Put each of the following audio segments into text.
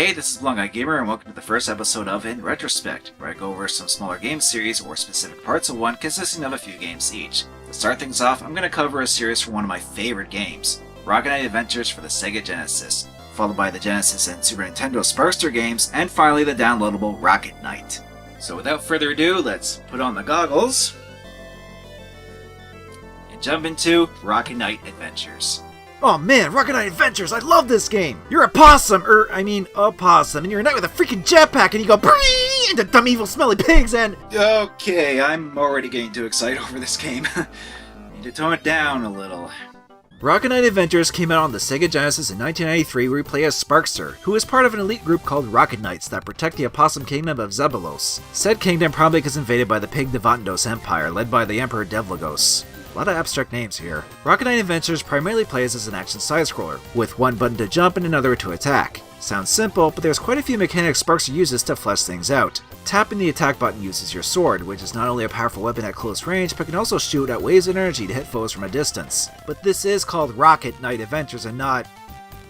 Hey, this is Blondeguygamer, and welcome to the first episode of In Retrospect, where I go over some smaller game series or specific parts of one consisting of a few games each. To start things off, I'm going to cover a series from one of my favorite games, Rocket Knight Adventures for the Sega Genesis, followed by the Genesis and Super Nintendo Sparkster games, and finally the downloadable Rocket Knight. So without further ado, let's put on the goggles and jump into Rocket Knight Adventures. Oh man, Rocket Knight Adventures, I love this game! You're a possum, and you're a knight with a freaking jetpack, and you go brrrr into dumb evil smelly pigs, and... Okay, I'm already getting too excited over this game. Need to tone it down a little. Rocket Knight Adventures came out on the Sega Genesis in 1993, where you play as Sparkster, who is part of an elite group called Rocket Knights that protect the Opossum Kingdom of Zebulos. Said kingdom probably gets invaded by the Pig Devandos Empire, led by the Emperor Devlagos. A lot of abstract names here. Rocket Knight Adventures primarily plays as an action side-scroller, with one button to jump and another to attack. Sounds simple, but there's quite a few mechanics Sparkster uses to flesh things out. Tapping the attack button uses your sword, which is not only a powerful weapon at close range, but can also shoot out waves of energy to hit foes from a distance. But this is called Rocket Knight Adventures and not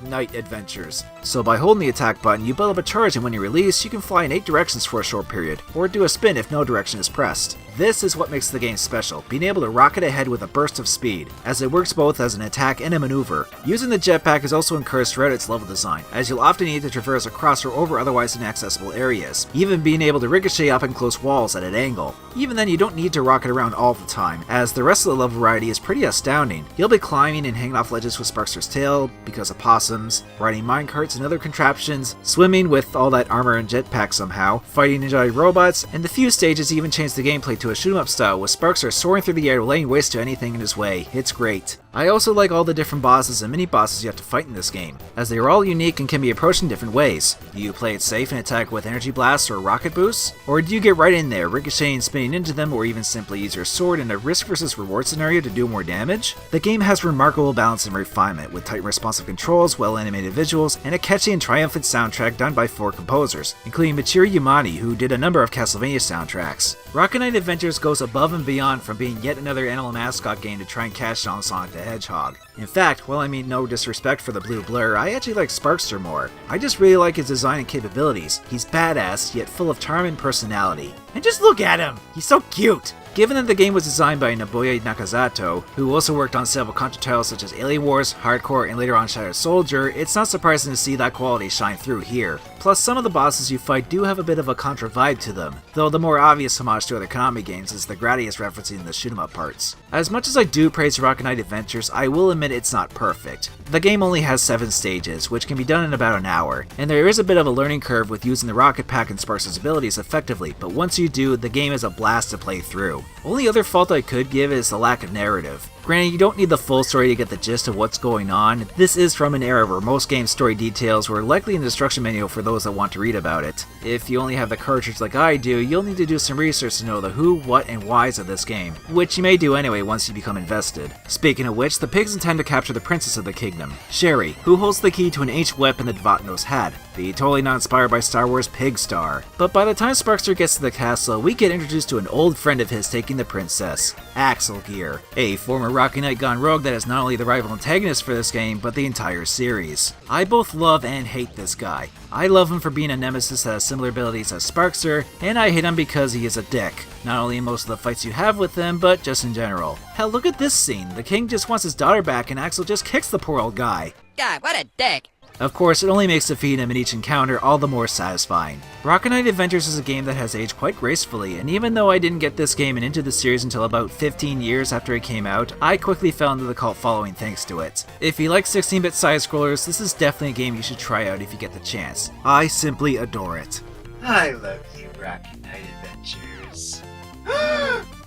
Night Adventures. So by holding the attack button, you build up a charge, and when you release, you can fly in 8 directions for a short period, or do a spin if no direction is pressed. This is what makes the game special, being able to rocket ahead with a burst of speed, as it works both as an attack and a maneuver. Using the jetpack is also encouraged throughout its level design, as you'll often need to traverse across or over otherwise inaccessible areas, even being able to ricochet up and close walls at an angle. Even then, you don't need to rocket around all the time, as the rest of the level variety is pretty astounding. You'll be climbing and hanging off ledges with Sparkster's tail, because of possums, riding minecarts and other contraptions, swimming with all that armor and jetpack somehow, fighting ninja robots, and the few stages even change the gameplay to a shoot-'em-up style with Sparkster soaring through the air laying waste to anything in his way. It's great. I also like all the different bosses and mini-bosses you have to fight in this game, as they are all unique and can be approached in different ways. Do you play it safe and attack with energy blasts or rocket boosts? Or do you get right in there, ricocheting, spinning into them, or even simply use your sword in a risk versus reward scenario to do more damage? The game has remarkable balance and refinement, with tight and responsive controls, well-animated visuals, and a catchy and triumphant soundtrack done by 4 composers, including Michiru Yamane, who did a number of Castlevania soundtracks. Rocket Knight Adventures goes above and beyond from being yet another animal mascot game to try and cash on Sonic the Hedgehog. In fact, while I mean no disrespect for the blue blur, I actually like Sparkster more. I just really like his design and capabilities. He's badass, yet full of charm and personality. And just look at him! He's so cute! Given that the game was designed by Nobuya Nakazato, who also worked on several Contra titles such as Alien Wars, Hardcore, and later on Shattered Soldier, it's not surprising to see that quality shine through here. Plus, some of the bosses you fight do have a bit of a Contra vibe to them, though the more obvious homage to other Konami games is the Gradius referencing the shoot-'em-up parts. As much as I do praise Rocket Knight Adventures, I will admit it's not perfect. The game only has 7 stages, which can be done in about an hour, and there is a bit of a learning curve with using the rocket pack and Sparkster's abilities effectively, but once you do, the game is a blast to play through. Only other fault I could give is the lack of narrative. Granted, you don't need the full story to get the gist of what's going on. This is from an era where most game story details were likely in the instruction manual for those that want to read about it. If you only have the cartridge like I do, you'll need to do some research to know the who, what, and whys of this game, which you may do anyway once you become invested. Speaking of which, the pigs intend to capture the princess of the kingdom, Sherry, who holds the key to an ancient weapon the Devandos had, the totally not inspired by Star Wars Pig Star. But by the time Sparkster gets to the castle, we get introduced to an old friend of his taking the princess, Axel Gear, a former Rocket Knight gone rogue that is not only the rival antagonist for this game, but the entire series. I both love and hate this guy. I love him for being a nemesis that has similar abilities as Sparkster, and I hate him because he is a dick. Not only in most of the fights you have with him, but just in general. Hell, look at this scene. The king just wants his daughter back and Axel just kicks the poor old guy. God, what a dick! Of course, it only makes defeating him in each encounter all the more satisfying. Rocket Knight Adventures is a game that has aged quite gracefully, and even though I didn't get this game and into the series until about 15 years after it came out, I quickly fell into the cult following thanks to it. If you like 16-bit side-scrollers, this is definitely a game you should try out if you get the chance. I simply adore it. I love you, Rocket Knight Adventures.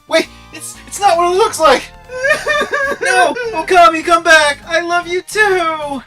Wait, it's not what it looks like! No! Okami, come back! I love you too!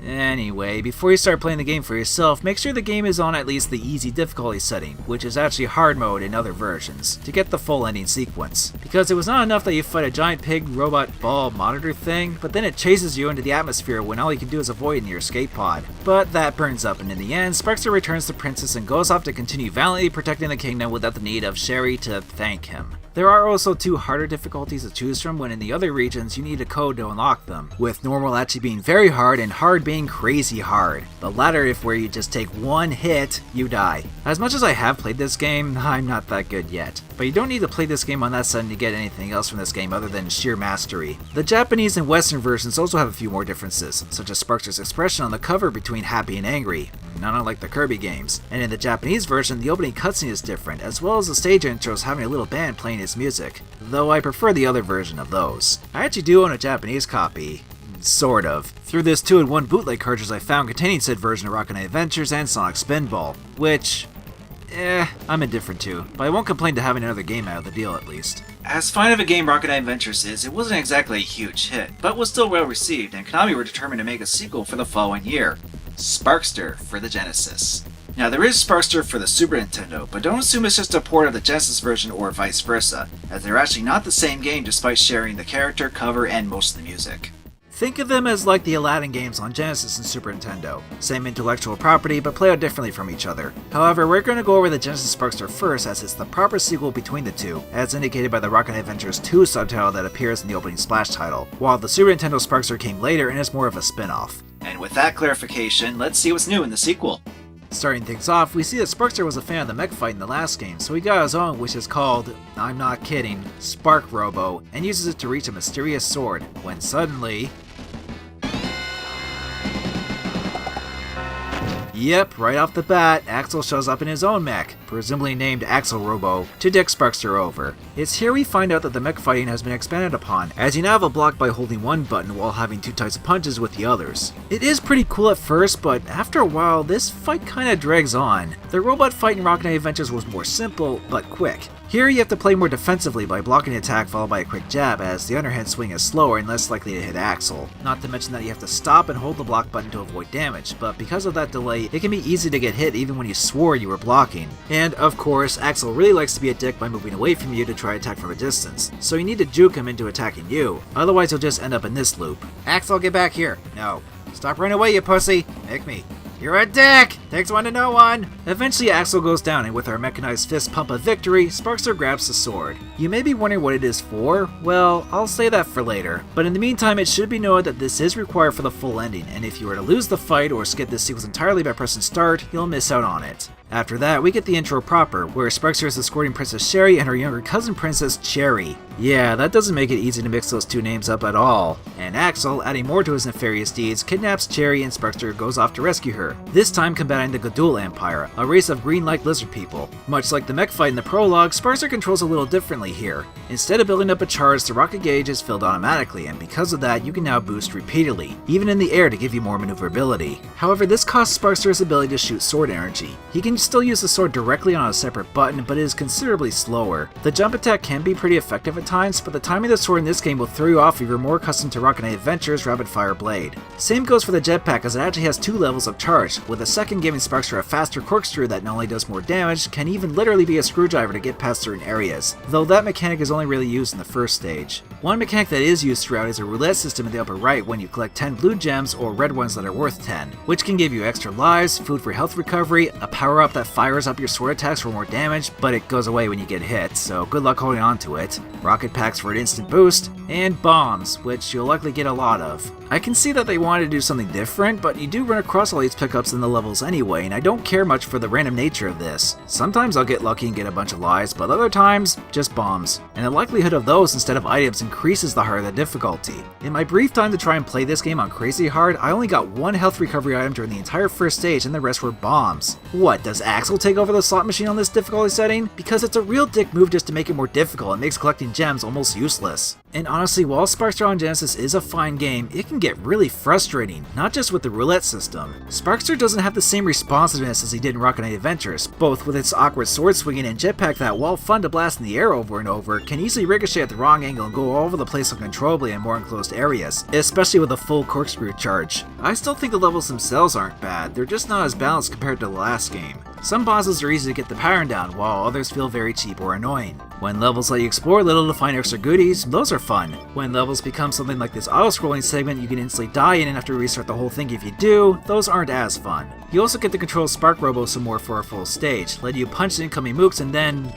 Anyway, before you start playing the game for yourself, make sure the game is on at least the easy difficulty setting, which is actually hard mode in other versions, to get the full ending sequence. Because it was not enough that you fight a giant pig robot ball monitor thing, but then it chases you into the atmosphere when all you can do is avoid in your escape pod. But that burns up, and in the end, Sparkster returns the princess and goes off to continue valiantly protecting the kingdom without the need of Sherry to thank him. There are also 2 harder difficulties to choose from when in the other regions you need a code to unlock them, with normal actually being very hard and hard being crazy hard. The latter if where you just take one hit, you die. As much as I have played this game, I'm not that good yet. But you don't need to play this game on that setting to get anything else from this game other than sheer mastery. The Japanese and Western versions also have a few more differences, such as Sparkster's expression on the cover between happy and angry, not unlike the Kirby games. And in the Japanese version, the opening cutscene is different, as well as the stage intros having a little band playing its music, though I prefer the other version of those. I actually do own a Japanese copy. Sort of. Through this 2-in-1 bootleg cartridge I found containing said version of Rocket Knight Adventures and Sonic Spinball, which... I'm indifferent to, but I won't complain to having another game out of the deal at least. As fine of a game Rocket Knight Adventures is, it wasn't exactly a huge hit, but was still well received, and Konami were determined to make a sequel for the following year, Sparkster for the Genesis. Now there is Sparkster for the Super Nintendo, but don't assume it's just a port of the Genesis version or vice versa, as they're actually not the same game despite sharing the character, cover, and most of the music. Think of them as like the Aladdin games on Genesis and Super Nintendo. Same intellectual property, but play out differently from each other. However, we're going to go over the Genesis Sparkster first, as it's the proper sequel between the two, as indicated by the Rocket Knight Adventures 2 subtitle that appears in the opening splash title, while the Super Nintendo Sparkster came later and is more of a spin-off. And with that clarification, let's see what's new in the sequel. Starting things off, we see that Sparkster was a fan of the mech fight in the last game, so he got his own, which is called, I'm not kidding, Spark Robo, and uses it to reach a mysterious sword, when suddenly... Yep, right off the bat, Axel shows up in his own mech, presumably named Axel Robo, to dick Sparkster over. It's here we find out that the mech fighting has been expanded upon, as you now have a block by holding one button while having 2 types of punches with the others. It is pretty cool at first, but after a while, this fight kinda drags on. The robot fight in Rocket Knight Adventures was more simple, but quick. Here you have to play more defensively by blocking an attack followed by a quick jab, as the underhand swing is slower and less likely to hit Axel. Not to mention that you have to stop and hold the block button to avoid damage, but because of that delay, it can be easy to get hit even when you swore you were blocking. And of course, Axel really likes to be a dick by moving away from you to try attack from a distance, so you need to juke him into attacking you, otherwise you'll just end up in this loop. Axel, get back here. No. Stop running away, you pussy. Make me. You're a dick! Takes one to know one! Eventually Axel goes down, and with our mechanized fist pump of victory, Sparkster grabs the sword. You may be wondering what it is for. Well, I'll say that for later. But in the meantime, it should be noted that this is required for the full ending, and if you were to lose the fight or skip this sequence entirely by pressing start, you'll miss out on it. After that, we get the intro proper, where Sparkster is escorting Princess Sherry and her younger cousin Princess Cherry. Yeah, that doesn't make it easy to mix those 2 names up at all. And Axel, adding more to his nefarious deeds, kidnaps Cherry and Sparkster goes off to rescue her, this time combating the Gadul Empire, a race of green-like lizard people. Much like the mech fight in the prologue, Sparkster controls a little differently here. Instead of building up a charge, the rocket gauge is filled automatically, and because of that, you can now boost repeatedly, even in the air to give you more maneuverability. However, this costs Sparkster his ability to shoot sword energy. He can still use the sword directly on a separate button, but it is considerably slower. The jump attack can be pretty effective at times, but the timing of the sword in this game will throw you off if you're more accustomed to Rocket Knight Adventures' rapid fire blade. Same goes for the jetpack, as it actually has 2 levels of charge, with the second giving Sparkster a faster corkscrew that not only does more damage, can even literally be a screwdriver to get past certain areas, though that mechanic is only really used in the first stage. One mechanic that is used throughout is a roulette system in the upper right when you collect 10 blue gems or red ones that are worth 10, which can give you extra lives, food for health recovery, a power up that fires up your sword attacks for more damage, but it goes away when you get hit, so good luck holding on to it, rocket packs for an instant boost, and bombs, which you'll likely get a lot of. I can see that they wanted to do something different, but you do run across all these pickups in the levels anyway, and I don't care much for the random nature of this. Sometimes I'll get lucky and get a bunch of lives, but other times, just bombs. And the likelihood of those instead of items increases the harder the difficulty. In my brief time to try and play this game on crazy hard, I only got 1 health recovery item during the entire first stage, and the rest were bombs. What, does Axel take over the slot machine on this difficulty setting? Because it's a real dick move just to make it more difficult and makes collecting gems almost useless. And honestly, while Sparkster on Genesis is a fine game, it can get really frustrating, not just with the roulette system. Sparkster doesn't have the same responsiveness as he did in Rocket Knight Adventures, both with its awkward sword swinging and jetpack that, while fun to blast in the air over and over, can easily ricochet at the wrong angle and go all over the place uncontrollably in more enclosed areas, especially with a full corkscrew charge. I still think the levels themselves aren't bad, they're just not as balanced compared to the last game. Some bosses are easy to get the pattern down, while others feel very cheap or annoying. When levels let you explore a little to find extra goodies, those are fun. When levels become something like this auto-scrolling segment you can instantly die in and have to restart the whole thing if you do, those aren't as fun. You also get to control Spark Robo some more for a full stage, letting you punch the incoming mooks and then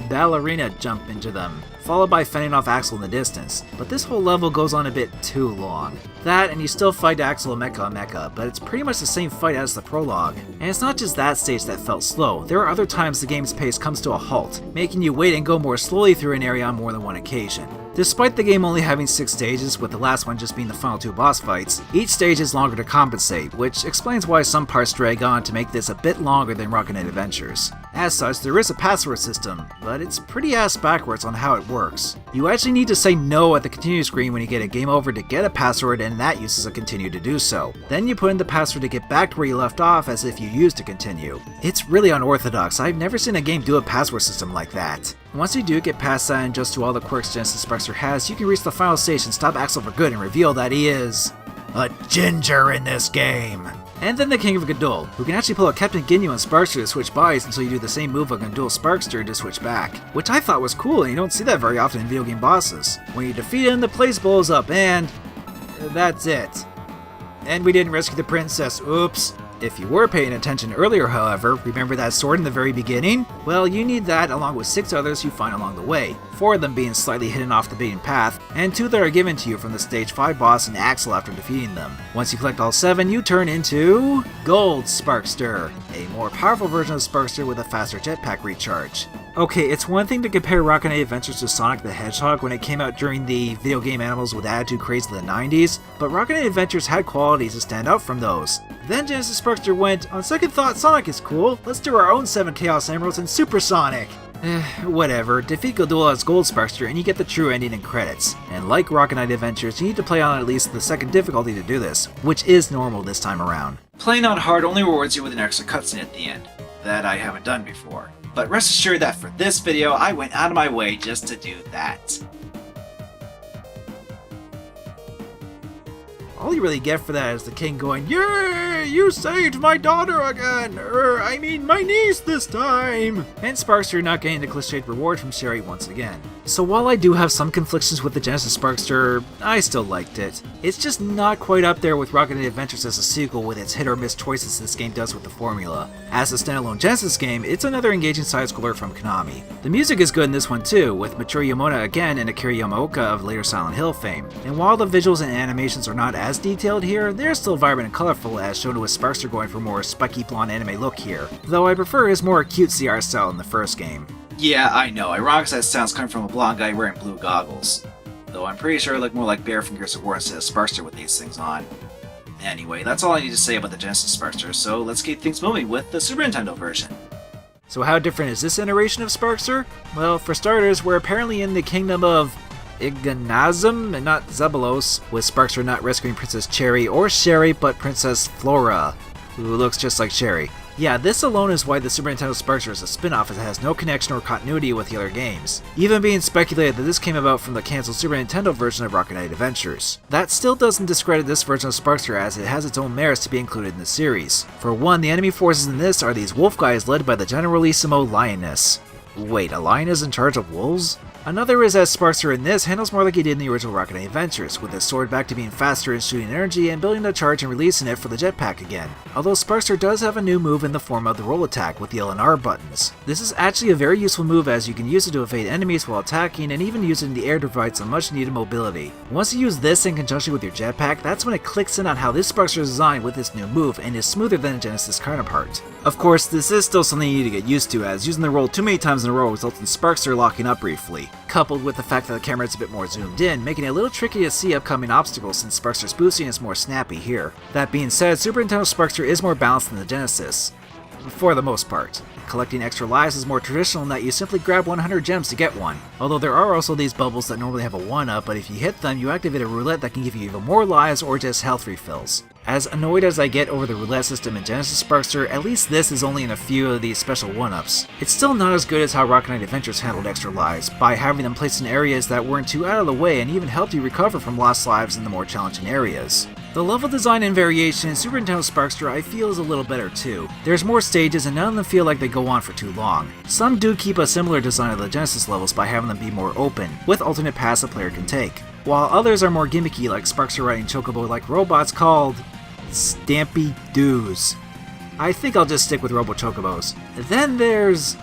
ballerina jump into them, followed by fending off Axel in the distance, but this whole level goes on a bit too long. That, and you still fight Axel and Mecha, but it's pretty much the same fight as the prologue. And it's not just that stage that felt slow, there are other times the game's pace comes to a halt, making you wait and go more slowly through an area on more than one occasion. Despite the game only having 6 stages, with the last one just being the final 2 boss fights, each stage is longer to compensate, which explains why some parts drag on to make this a bit longer than Rocket Knight Adventures. As such, there is a password system, but it's pretty ass backwards on how it works. You actually need to say no at the continue screen when you get a game over to get a password, and that uses a continue to do so. Then you put in the password to get back to where you left off as if you used to continue. It's really unorthodox. I've never seen a game do a password system like that. Once you do get past that and just do all the quirks Genesis Sparkster has, you can reach the final stage and stop Axel for good and reveal that he is a ginger in this game. And then the King of Gadol, who can actually pull a Captain Ginyu and Sparkster to switch bodies until you do the same move on Gadol Sparkster to switch back. Which I thought was cool, and you don't see that very often in video game bosses. When you defeat him, the place blows up, and that's it. And we didn't rescue the princess, oops. If you were paying attention earlier, however, remember that sword in the very beginning? Well, you need that along with 6 others you find along the way, 4 of them being slightly hidden off the beaten path, and 2 that are given to you from the stage 5 boss and Axel after defeating them. Once you collect all 7, you turn into Gold Sparkster, a more powerful version of Sparkster with a faster jetpack recharge. Okay, it's one thing to compare Rocket Knight Adventures to Sonic the Hedgehog when it came out during the video game animals with attitude craze of the 90s, but Rocket Knight Adventures had qualities to stand out from those. Then Genesis Sparkster went, on second thought, Sonic is cool, let's do our own 7 Chaos Emeralds and Super Sonic! Whatever, defeat Gadol as Gold Sparkster and you get the true ending and credits. And like Rocket Knight Adventures, you need to play on at least the 2nd difficulty to do this, which is normal this time around. Playing on hard only rewards you with an extra cutscene at the end. That I haven't done before. But rest assured that for this video, I went out of my way just to do that. All you really get for that is the king going, "Yay! You saved my daughter again! I mean my niece this time!" And Sparkster not getting the cliched reward from Sherry once again. So while I do have some conflictions with the Genesis Sparkster, I still liked it. It's just not quite up there with Rocket Knight Adventures as a sequel with its hit or miss choices this game does with the formula. As a standalone Genesis game, it's another engaging side-scroller from Konami. The music is good in this one too, with Michiru Yamada again and Akira Yamaoka of later Silent Hill fame. And while the visuals and animations are not as detailed here, they're still vibrant and colorful as shown with Sparkster going for a more spiky blonde anime look here, though I prefer his more cutesy art style in the first game. Yeah, I know, ironic as that sounds coming from a blonde guy wearing blue goggles. Though I'm pretty sure I look more like Bear from Gears of War instead of Sparkster with these things on. Anyway, that's all I need to say about the Genesis Sparkster, so let's keep things moving with the Super Nintendo version. So how different is this iteration of Sparkster? Well, for starters, we're apparently in the kingdom of Ignazum and not Zabalos, with Sparkster not rescuing Princess Cherry or Sherry, but Princess Flora, who looks just like Sherry. Yeah, this alone is why the Super Nintendo Sparkster is a spin-off as it has no connection or continuity with the other games, even being speculated that this came about from the cancelled Super Nintendo version of Rocket Knight Adventures. That still doesn't discredit this version of Sparkster as it has its own merits to be included in the series. For one, the enemy forces in this are these wolf guys led by the Generalissimo Lioness. Wait, a lion is in charge of wolves? Another is that Sparkster in this handles more like he did in the original Rocket Knight Adventures, with his sword back to being faster and shooting energy and building the charge and releasing it for the jetpack again. Although Sparkster does have a new move in the form of the roll attack with the L and R buttons. This is actually a very useful move as you can use it to evade enemies while attacking and even use it in the air to provide some much needed mobility. Once you use this in conjunction with your jetpack, that's when it clicks in on how this Sparkster is designed with this new move and is smoother than a Genesis counterpart. Of course, this is still something you need to get used to as using the roll too many times in a row results in Sparkster locking up briefly, coupled with the fact that the camera is a bit more zoomed in, making it a little tricky to see upcoming obstacles since Sparkster's boosting is more snappy here. That being said, Super Nintendo Sparkster is more balanced than the Genesis, for the most part. Collecting extra lives is more traditional in that you simply grab 100 gems to get one, although there are also these bubbles that normally have a 1-up, but if you hit them, you activate a roulette that can give you even more lives or just health refills. As annoyed as I get over the roulette system in Genesis Sparkster, at least this is only in a few of these special 1-ups. It's still not as good as how Rocket Knight Adventures handled extra lives, by having them placed in areas that weren't too out of the way and even helped you recover from lost lives in the more challenging areas. The level design and variation in Super Nintendo Sparkster I feel is a little better too. There's more stages and none of them feel like they go on for too long. Some do keep a similar design of the Genesis levels by having them be more open, with alternate paths a player can take, while others are more gimmicky like Sparkster riding chocobo-like robots called Stampy Doos. I think I'll just stick with Robo Chocobos. Then there's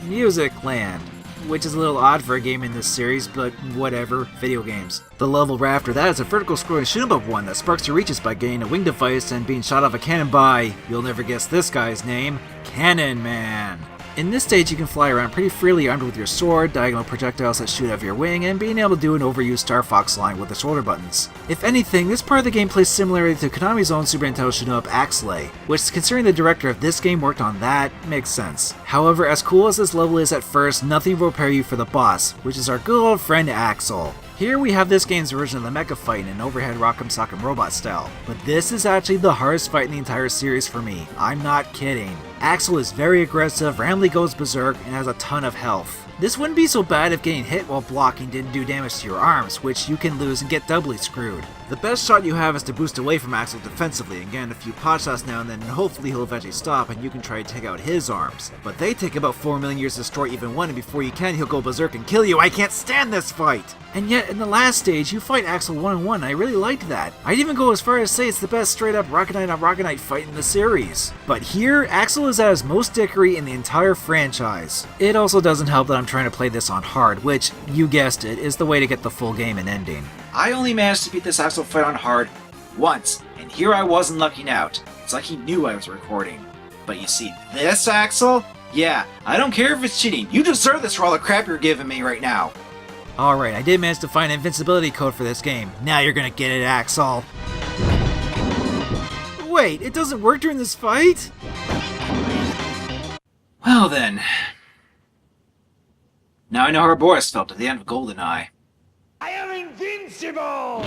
Music Land. which is a little odd for a game in this series, but whatever, video games. The level right after that is a vertical scrolling shoot 'em up one that Sparkster reaches by getting a wing device and being shot off a cannon by, you'll never guess this guy's name, Cannon Man. In this stage you can fly around pretty freely armed with your sword, diagonal projectiles that shoot out of your wing, and being able to do an overused Star Fox line with the shoulder buttons. If anything, this part of the game plays similarly to Konami's own Super Nintendo shoot 'em up Axelay, which considering the director of this game worked on that, makes sense. However, as cool as this level is at first, nothing will prepare you for the boss, which is our good old friend Axel. Here we have this game's version of the mecha fight in an overhead rock'em sock'em robot style, but this is actually the hardest fight in the entire series for me, I'm not kidding. Axel is very aggressive, randomly goes berserk, and has a ton of health. This wouldn't be so bad if getting hit while blocking didn't do damage to your arms, which you can lose and get doubly screwed. The best shot you have is to boost away from Axel defensively and get a few pot shots now and then, and hopefully he'll eventually stop and you can try to take out his arms. But they take about 4 million years to destroy even one, and before you can he'll go berserk and kill you. I can't stand this fight! And yet, in the last stage, you fight Axel one-on-one, and I really liked that. I'd even go as far as say it's the best straight-up Rocket Knight on Rocket Knight fight in the series. But here, Axel is at his most dickery in the entire franchise. It also doesn't help that I'm trying to play this on hard, which, you guessed it, is the way to get the full game and ending. I only managed to beat this Axel fight on hard once, and here I wasn't lucking out. It's like he knew I was recording. But you see this Axel? Yeah, I don't care if it's cheating. You deserve this for all the crap you're giving me right now. Alright, I did manage to find an invincibility code for this game. Now you're gonna get it, Axel. Wait, it doesn't work during this fight? Well then. Now I know how Boris felt at the end of GoldenEye. I am invincible!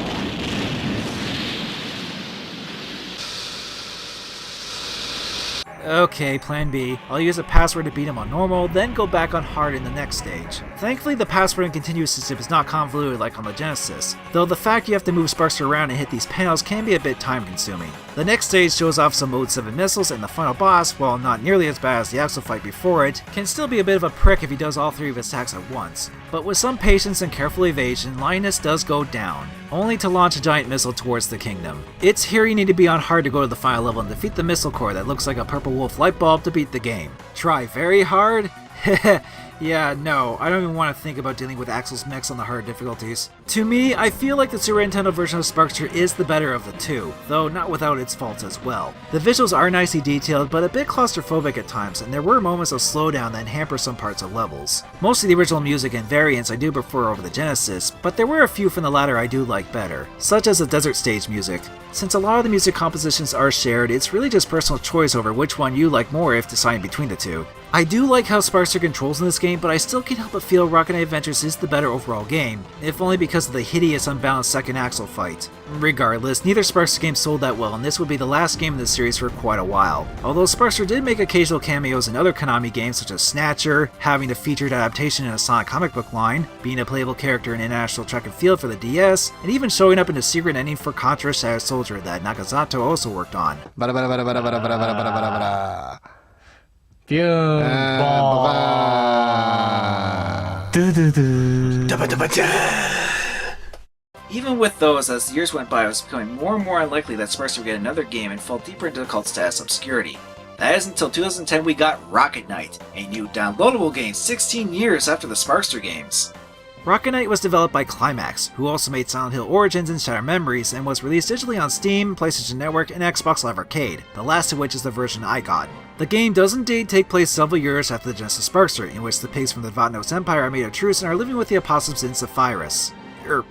Okay, plan B. I'll use a password to beat him on normal, then go back on hard in the next stage. Thankfully, the password and continuous system is not convoluted like on the Genesis, though the fact you have to move Sparkster around and hit these panels can be a bit time consuming. The next stage shows off some Mode 7 missiles, and the final boss, while not nearly as bad as the Axel fight before it, can still be a bit of a prick if he does all 3 of his attacks at once. But with some patience and careful evasion, Linus does go down, only to launch a giant missile towards the kingdom. It's here you need to be on hard to go to the final level and defeat the missile core that looks like a purple wolf light bulb to beat the game. Try very hard? Yeah, no, I don't even want to think about dealing with Axel's mechs on the hard difficulties. To me, I feel like the Super Nintendo version of Sparkster is the better of the two, though not without its faults as well. The visuals are nicely detailed, but a bit claustrophobic at times, and there were moments of slowdown that hamper some parts of levels. Most of the original music and variants I do prefer over the Genesis, but there were a few from the latter I do like better, such as the desert stage music. Since a lot of the music compositions are shared, it's really just personal choice over which one you like more if deciding between the two. I do like how Sparkster controls in this game, but I still can't help but feel Rocket Knight Adventures is the better overall game, if only because of the hideous unbalanced second Axel fight. Regardless, neither Sparkster game sold that well, and this would be the last game in the series for quite a while. Although Sparkster did make occasional cameos in other Konami games such as Snatcher, having a featured adaptation in a Sonic comic book line, being a playable character in International Track and Field for the DS, and even showing up in a secret ending for Contra Shadow Soldier that Nakazato also worked on. Even with those, as the years went by, it was becoming more and more unlikely that Sparkster would get another game and fall deeper into the cult status obscurity. That is until 2010 we got Rocket Knight, a new downloadable game 16 years after the Sparkster games. Rocket Knight was developed by Climax, who also made Silent Hill Origins and Shattered Memories, and was released digitally on Steam, PlayStation Network, and Xbox Live Arcade, the last of which is the version I got. The game does indeed take place several years after the Genesis Sparkster, in which the pigs from the Vatnos Empire are made a truce and are living with the Apostles in Sephiroth.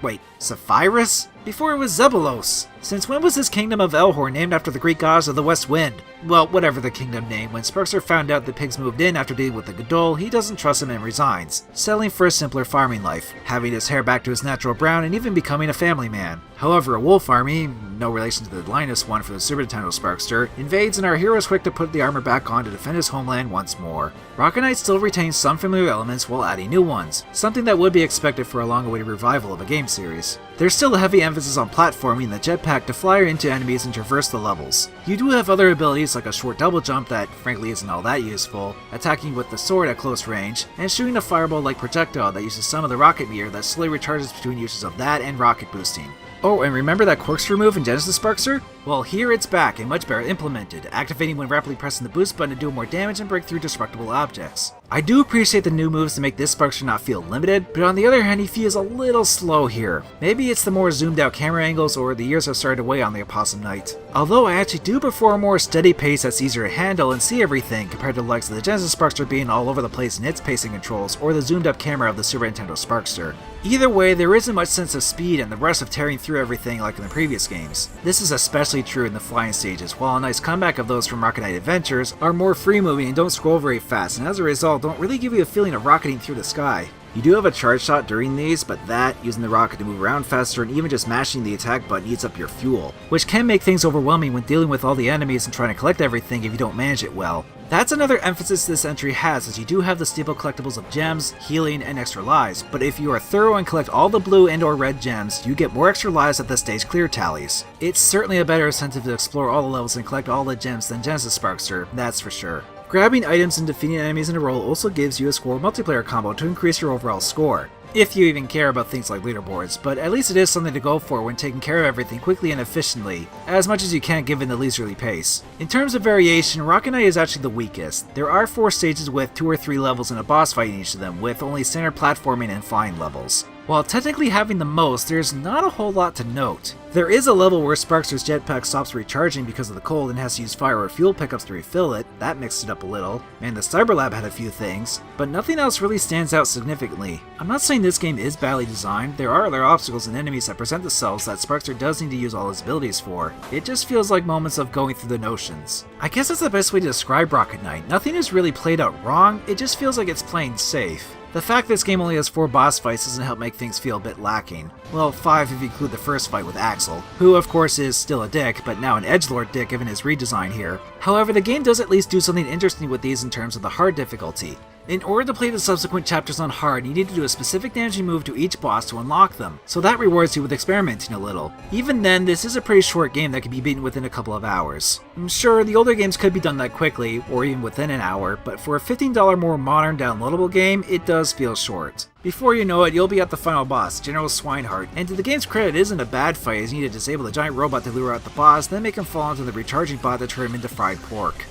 Wait, Sephiroth? Before it was Zebulos. Since when was this kingdom of Elhor named after the Greek gods of the West Wind? Well, whatever the kingdom name, when Sparkster found out the pigs moved in after dealing with the Gadol, he doesn't trust him and resigns, settling for a simpler farming life, having his hair back to his natural brown and even becoming a family man. However, a wolf army, no relation to the Linus one for the Super Nintendo Sparkster, invades and our hero is quick to put the armor back on to defend his homeland once more. Rocket Knight still retains some familiar elements while adding new ones, something that would be expected for a long-awaited revival of a game series. There's still a heavy emphasis on platforming and the jetpack to fly into enemies and traverse the levels. You do have other abilities like a short double jump that frankly isn't all that useful, attacking with the sword at close range, and shooting a fireball-like projectile that uses some of the rocket meter that slowly recharges between uses of that and rocket boosting. Oh, and remember that corkscrew move in Genesis Sparkster? Well, here it's back and much better implemented, activating when rapidly pressing the boost button to do more damage and break through destructible objects. I do appreciate the new moves to make this Sparkster not feel limited, but on the other hand he feels a little slow here. Maybe it's the more zoomed out camera angles or the years have started to weigh on the Opossum Knight. Although I actually do prefer a more steady pace that's easier to handle and see everything compared to the likes of the Genesis Sparkster being all over the place in its pacing controls or the zoomed up camera of the Super Nintendo Sparkster. Either way, there isn't much sense of speed and the rush of tearing through everything like in the previous games. This is especially true in the flying stages, while a nice comeback of those from Rocket Knight Adventures are more free moving and don't scroll very fast, and as a result don't really give you a feeling of rocketing through the sky. You do have a charge shot during these, but that, using the rocket to move around faster and even just mashing the attack button eats up your fuel, which can make things overwhelming when dealing with all the enemies and trying to collect everything if you don't manage it well. That's another emphasis this entry has, as you do have the staple collectibles of gems, healing, and extra lives, but if you are thorough and collect all the blue and or red gems, you get more extra lives at the stage clear tallies. It's certainly a better incentive to explore all the levels and collect all the gems than Genesis Sparkster, that's for sure. Grabbing items and defeating enemies in a row also gives you a score multiplayer combo to increase your overall score. If you even care about things like leaderboards, but at least it is something to go for when taking care of everything quickly and efficiently, as much as you can given the leisurely pace. In terms of variation, Rocket Knight is actually the weakest. There are 4 stages with 2 or 3 levels and a boss fight in each of them, with only standard platforming and flying levels. While technically having the most, there's not a whole lot to note. There is a level where Sparkster's jetpack stops recharging because of the cold and has to use fire or fuel pickups to refill it, that mixed it up a little, and the Cyber Lab had a few things, but nothing else really stands out significantly. I'm not saying this game is badly designed, there are other obstacles and enemies that present themselves that Sparkster does need to use all his abilities for. It just feels like moments of going through the notions. I guess that's the best way to describe Rocket Knight. Nothing is really played out wrong, it just feels like it's playing safe. The fact this game only has 4 boss fights doesn't help make things feel a bit lacking. Well, 5 if you include the first fight with Axel, who of course is still a dick, but now an edgelord dick given his redesign here. However, the game does at least do something interesting with these in terms of the hard difficulty. In order to play the subsequent chapters on hard, you need to do a specific damaging move to each boss to unlock them, so that rewards you with experimenting a little. Even then, this is a pretty short game that can be beaten within a couple of hours. I'm sure the older games could be done that quickly, or even within an hour, but for a $15 more modern downloadable game, it does feel short. Before you know it, you'll be at the final boss, General Swinehart, and to the game's credit, it isn't a bad fight as you need to disable the giant robot to lure out the boss, then make him fall into the recharging bot to turn him into fried pork.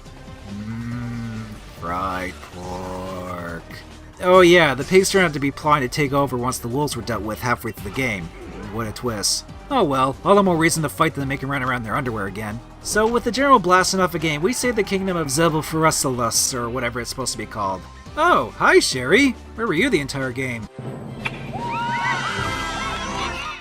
Fried pork. Oh yeah, the pigs turned out to be plotting to take over once the wolves were dealt with halfway through the game. What a twist. Oh well, all the more reason to fight them to make them run around in their underwear again. So with the general blasting off a game, we save the kingdom of Zebulferusalus, or whatever it's supposed to be called. Oh, hi Sherry! Where were you the entire game?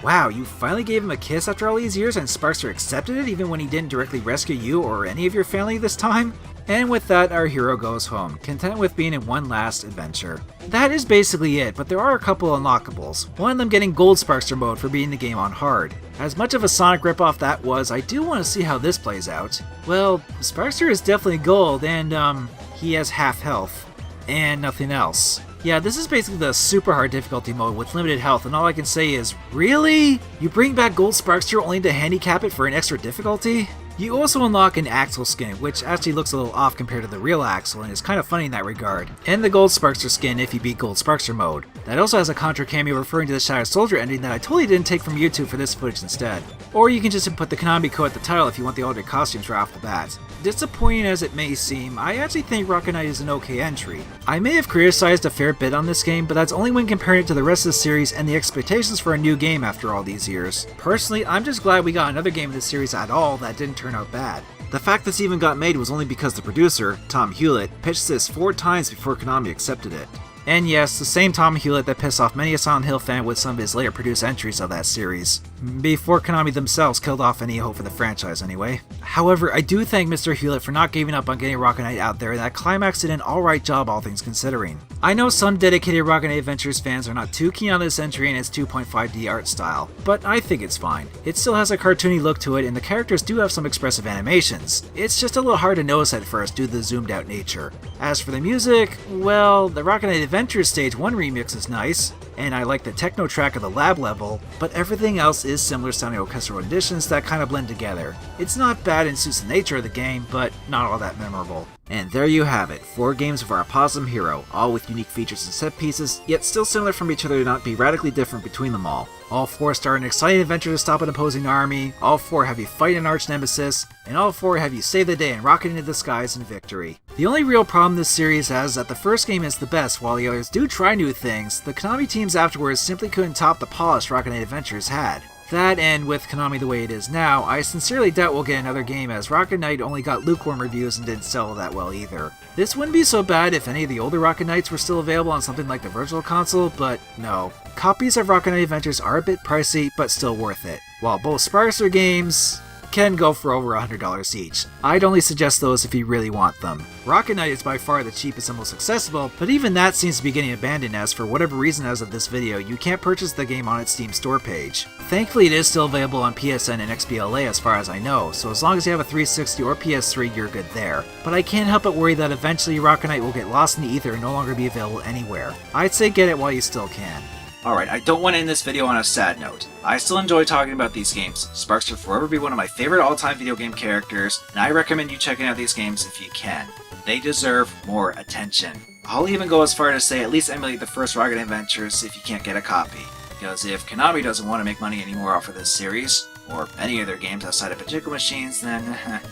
Wow, you finally gave him a kiss after all these years and Sparkster accepted it even when he didn't directly rescue you or any of your family this time? And with that, our hero goes home, content with being in one last adventure. That is basically it, but there are a couple unlockables, one of them getting Gold Sparkster mode for beating the game on hard. As much of a Sonic ripoff that was, I do want to see how this plays out. Well, Sparkster is definitely gold, and he has half health. And nothing else. Yeah, this is basically the super hard difficulty mode with limited health, and all I can say is, really? You bring back Gold Sparkster only to handicap it for an extra difficulty? You also unlock an Axel skin, which actually looks a little off compared to the real Axel and is kind of funny in that regard, and the Gold Sparkster skin if you beat Gold Sparkster mode. That also has a Contra cameo referring to the Shadow Soldier ending that I totally didn't take from YouTube for this footage instead. Or you can just input the Konami code at the title if you want the alternate costumes right off the bat. Disappointing as it may seem, I actually think Rocket Knight is an okay entry. I may have criticized a fair bit on this game, but that's only when comparing it to the rest of the series and the expectations for a new game after all these years. Personally, I'm just glad we got another game in this series at all that didn't turn out bad. The fact this even got made was only because the producer, Tom Hewlett, pitched this 4 times before Konami accepted it. And yes, the same Tom Hewlett that pissed off many a Silent Hill fan with some of his later produced entries of that series. Before Konami themselves killed off any hope for the franchise anyway. However, I do thank Mr. Hewlett for not giving up on getting Rocket Knight out there, and that Climax did an alright job all things considering. I know some dedicated Rocket Knight Adventures fans are not too keen on this entry and its 2.5D art style, but I think it's fine. It still has a cartoony look to it and the characters do have some expressive animations. It's just a little hard to notice at first due to the zoomed out nature. As for the music, well, the Rocket Knight Adventures Stage 1 remix is nice, and I like the techno track of the lab level, but everything else is similar sounding orchestral renditions that kind of blend together. It's not bad and suits the nature of the game, but not all that memorable. And there you have it, 4 games of our Opossum hero, all with unique features and set pieces, yet still similar from each other to not be radically different between them all. All 4 start an exciting adventure to stop an opposing army, all 4 have you fight an arch nemesis, and all 4 have you save the day and rocket into the skies in victory. The only real problem this series has is that the first game is the best. While the others do try new things, the Konami teams afterwards simply couldn't top the polish Rocket Knight Adventures had. That, and with Konami the way it is now, I sincerely doubt we'll get another game, as Rocket Knight only got lukewarm reviews and didn't sell that well either. This wouldn't be so bad if any of the older Rocket Knights were still available on something like the Virtual Console, but no. Copies of Rocket Knight Adventures are a bit pricey, but still worth it, while both Sparkster games can go for over $100 each. I'd only suggest those if you really want them. Rocket Knight is by far the cheapest and most accessible, but even that seems to be getting abandoned, as for whatever reason as of this video, you can't purchase the game on its Steam store page. Thankfully it is still available on PSN and XBLA as far as I know, so as long as you have a 360 or PS3 you're good there. But I can't help but worry that eventually Rocket Knight will get lost in the ether and no longer be available anywhere. I'd say get it while you still can. Alright, I don't want to end this video on a sad note. I still enjoy talking about these games. Sparkster will forever be one of my favorite all-time video game characters, and I recommend you checking out these games if you can. They deserve more attention. I'll even go as far as to say at least emulate the first Rocket Adventures if you can't get a copy. Because if Konami doesn't want to make money anymore off of this series, or any of their games outside of pachinko machines, then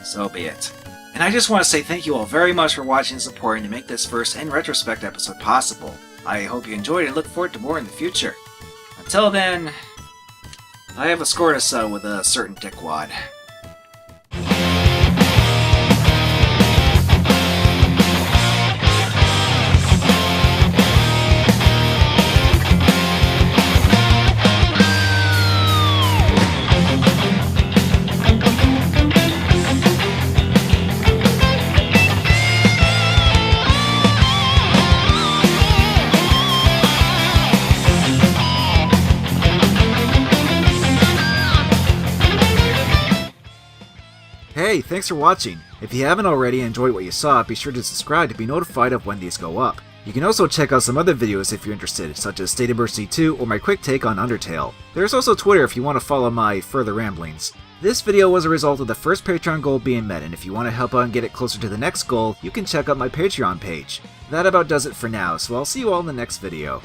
so be it. And I just want to say thank you all very much for watching and supporting to make this first In Retrospect episode possible. I hope you enjoyed and look forward to more in the future. Until then, I have a score to settle with a certain dickwad. Hey, thanks for watching. If you haven't already and enjoyed what you saw, be sure to subscribe to be notified of when these go up. You can also check out some other videos if you're interested, such as State of Mercy 2 or my quick take on Undertale. There's also Twitter if you want to follow my further ramblings. This video was a result of the first Patreon goal being met, and if you want to help out and get it closer to the next goal, you can check out my Patreon page. That about does it for now, so I'll see you all in the next video.